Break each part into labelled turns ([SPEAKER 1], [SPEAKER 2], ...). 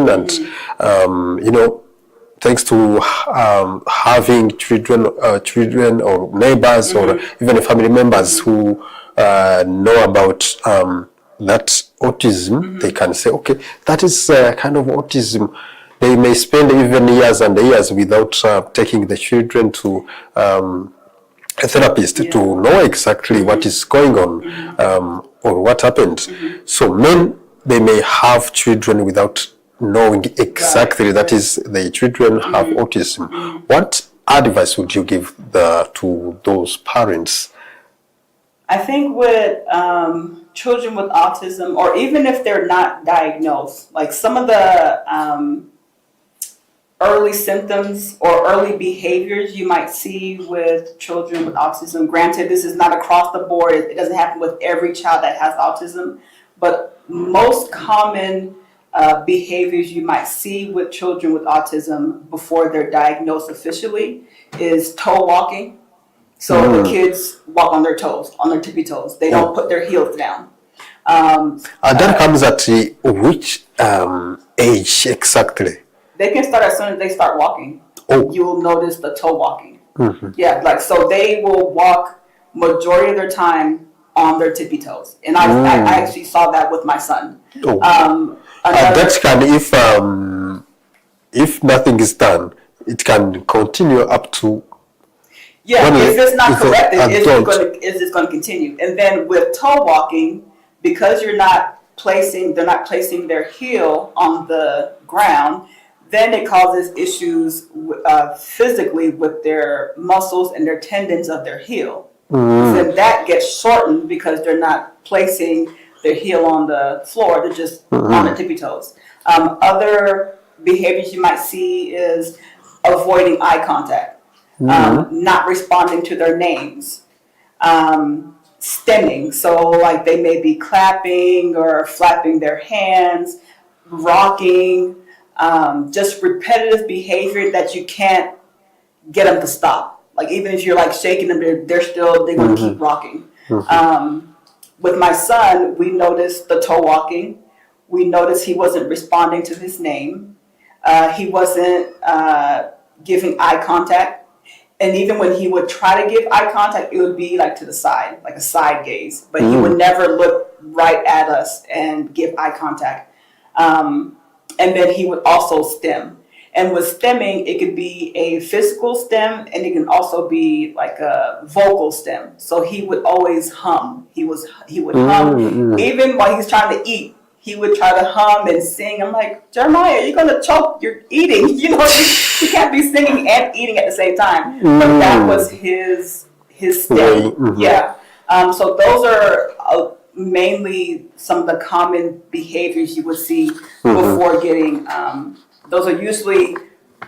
[SPEAKER 1] children, and you know, thanks to having children or neighbors or even family members who know about that autism, they can say, okay, that is kind of autism. They may spend even years and years without taking the children to a therapist to know exactly what is going on or what happened. So they may have children without knowing exactly that is the children have autism. What advice would you give to those parents?
[SPEAKER 2] I think with children with autism, or even if they're not diagnosed, like some of the early symptoms or early behaviors you might see with children with autism. Granted, this is not across the board. It doesn't happen with every child that has autism, but most common behaviors you might see with children with autism before they're diagnosed officially is toe walking. So the kids walk on their toes, on their tippy toes. They don't put their heels down.
[SPEAKER 1] That comes at which age exactly?
[SPEAKER 2] They can start as soon as they start walking. You will notice the toe walking. Yeah, like so they will walk majority of their time on their tippy toes, and I actually saw that with my son. That
[SPEAKER 1] can, if nothing is done, it can continue up to.
[SPEAKER 2] Yeah, if it's not corrected, it's just going to continue. And then with toe walking, because they're not placing their heel on the ground, then it causes issues physically with their muscles and their tendons of their heel. Then that gets shortened because they're not placing their heel on the floor, they're just on their tippy toes. Other behaviors you might see is avoiding eye contact, not responding to their names, stemming. So like they may be clapping or flapping their hands, rocking, just repetitive behavior that you can't get them to stop. Like even if you're like shaking them, they're going to keep rocking. With my son, we noticed the toe walking. We noticed he wasn't responding to his name. He wasn't giving eye contact. And even when he would try to give eye contact, it would be like to the side, like a side gaze. But he would never look right at us and give eye contact. And then he would also stem. And with stemming, it could be a physical stem, and it can also be like a vocal stem. So he would always hum. He would hum. Even while he's trying to eat, he would try to hum and sing. I'm like, Jeremiah, you're going to choke. You're eating. You know, you can't be singing and eating at the same time. But that was his stem. Yeah. So those are mainly some of the common behaviors you would see before getting. Those are usually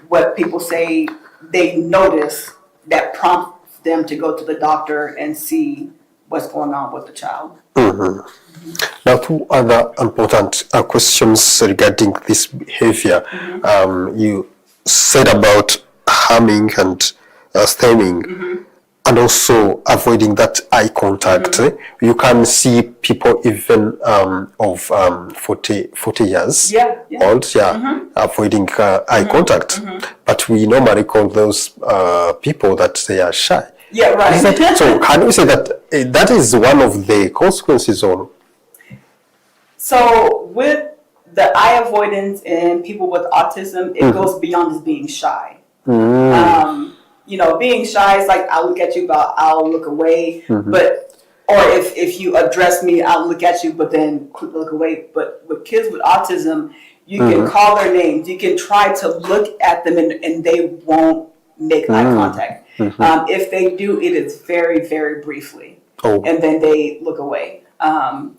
[SPEAKER 2] what people say they notice that prompts them to go to the doctor and see what's going on with the child.
[SPEAKER 1] Now, two other important questions regarding this behavior. You said about humming and stemming. And also avoiding that eye contact. You can see people even of 40 years old, avoiding eye contact. But we normally call those people that they are shy.
[SPEAKER 2] Yeah, right.
[SPEAKER 1] So can we say that that is one of the consequences of?
[SPEAKER 2] So with the eye avoidance in people with autism, it goes beyond just being shy. You know, being shy is like, I'll look at you, but I'll look away. But, or if you address me, I'll look at you, but then quick look away. But with kids with autism, you can call their names. You can try to look at them and they won't make eye contact. If they do, it is very, very briefly. And then they look away.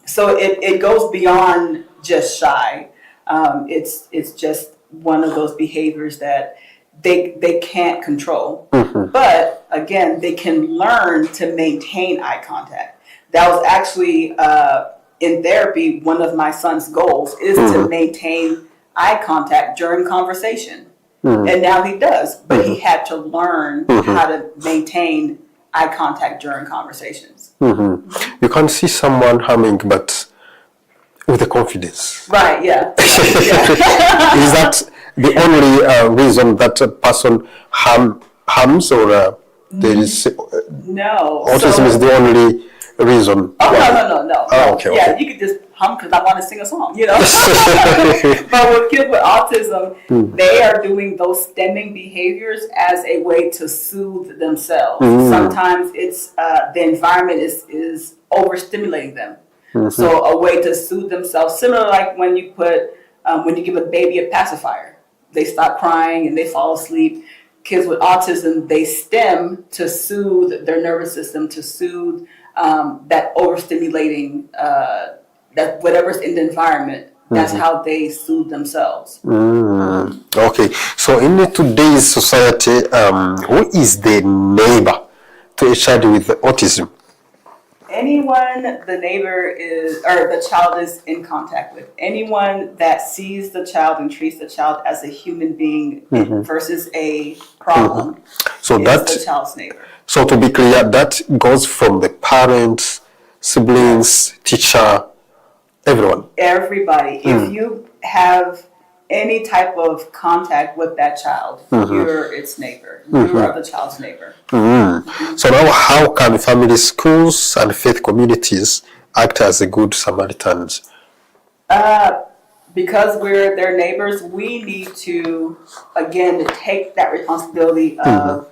[SPEAKER 2] So it goes beyond just shy. It's just one of those behaviors that they can't control. But again, they can learn to maintain eye contact. That was actually in therapy, one of my son's goals is to maintain eye contact during conversation. And now he does, but he had to learn how to maintain eye contact during conversations.
[SPEAKER 1] You can see someone humming, but with the confidence.
[SPEAKER 2] Right, yeah.
[SPEAKER 1] Is that the only reason that a person harms, or there is
[SPEAKER 2] no?
[SPEAKER 1] autism is the only reason?
[SPEAKER 2] Oh, no.
[SPEAKER 1] Oh, okay,
[SPEAKER 2] yeah,
[SPEAKER 1] okay.
[SPEAKER 2] you could just hum because I want to sing a song, you know. But with kids with autism, they are doing those stemming behaviors as a way to soothe themselves. Sometimes it's the environment is overstimulating them. So a way to soothe themselves, similar like when you give a baby a pacifier, they stop crying and they fall asleep. Kids with autism, they stem to soothe their nervous system, to soothe that overstimulating, that whatever's in the environment. That's how they soothe themselves.
[SPEAKER 1] Okay, so in today's society, who is the neighbor to a child with autism?
[SPEAKER 2] Anyone the neighbor is, or the child is in contact with. Anyone that sees the child and treats the child as a human being versus a problem
[SPEAKER 1] So
[SPEAKER 2] is
[SPEAKER 1] that,
[SPEAKER 2] the child's neighbor.
[SPEAKER 1] so to be clear, that goes from the parents, siblings, teacher, everyone.
[SPEAKER 2] Everybody. If you have any type of contact with that child, you're its neighbor. You are the child's neighbor.
[SPEAKER 1] So now, how can families, schools, and faith communities act as a good Samaritans?
[SPEAKER 2] Because we're their neighbors, we need to, again, take that responsibility of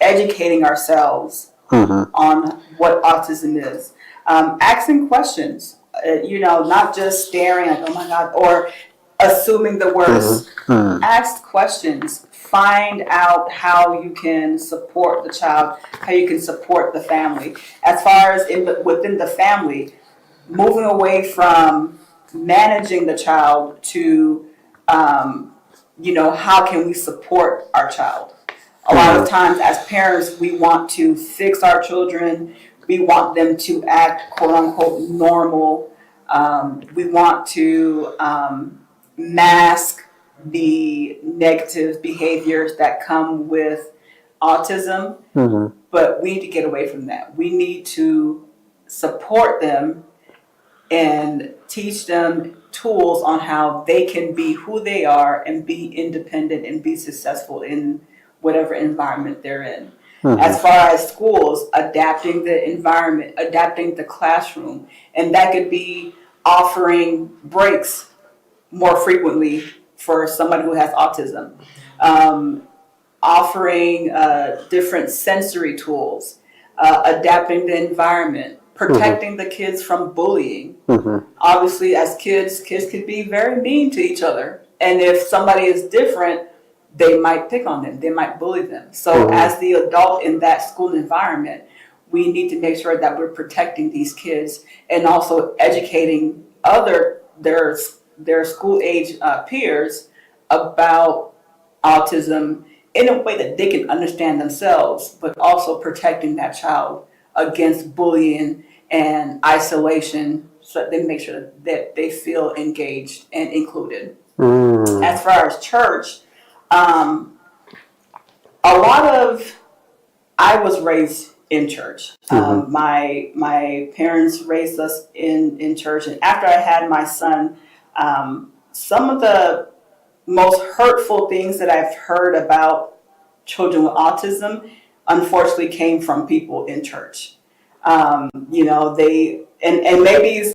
[SPEAKER 2] educating ourselves on what autism is. Asking questions, not just staring like, oh my God, or assuming the worst. Ask questions. Find out how you can support the child, how you can support the family. As far as within the family, moving away from managing the child to, how can we support our child? A lot of times as parents, we want to fix our children. We want them to act, quote unquote, normal. We want to mask the negative behaviors that come with autism, but we need to get away from that. We need to support them and teach them tools on how they can be who they are and be independent and be successful in whatever environment they're in. As far as schools, adapting the environment, adapting the classroom, and that could be offering breaks more frequently for somebody who has autism, offering different sensory tools, adapting the environment, protecting the kids from bullying. Obviously, as kids can be very mean to each other, and if somebody is different, they might pick on them, they might bully them. So as the adult in that school environment, we need to make sure that we're protecting these kids and also educating their school age peers about autism in a way that they can understand themselves, but also protecting that child against bullying and isolation, so that they make sure that they feel engaged and included. As far as church, I was raised in church. My parents raised us in church, and after I had my son, some of the most hurtful things that I've heard about children with autism, unfortunately, came from people in church. They and maybe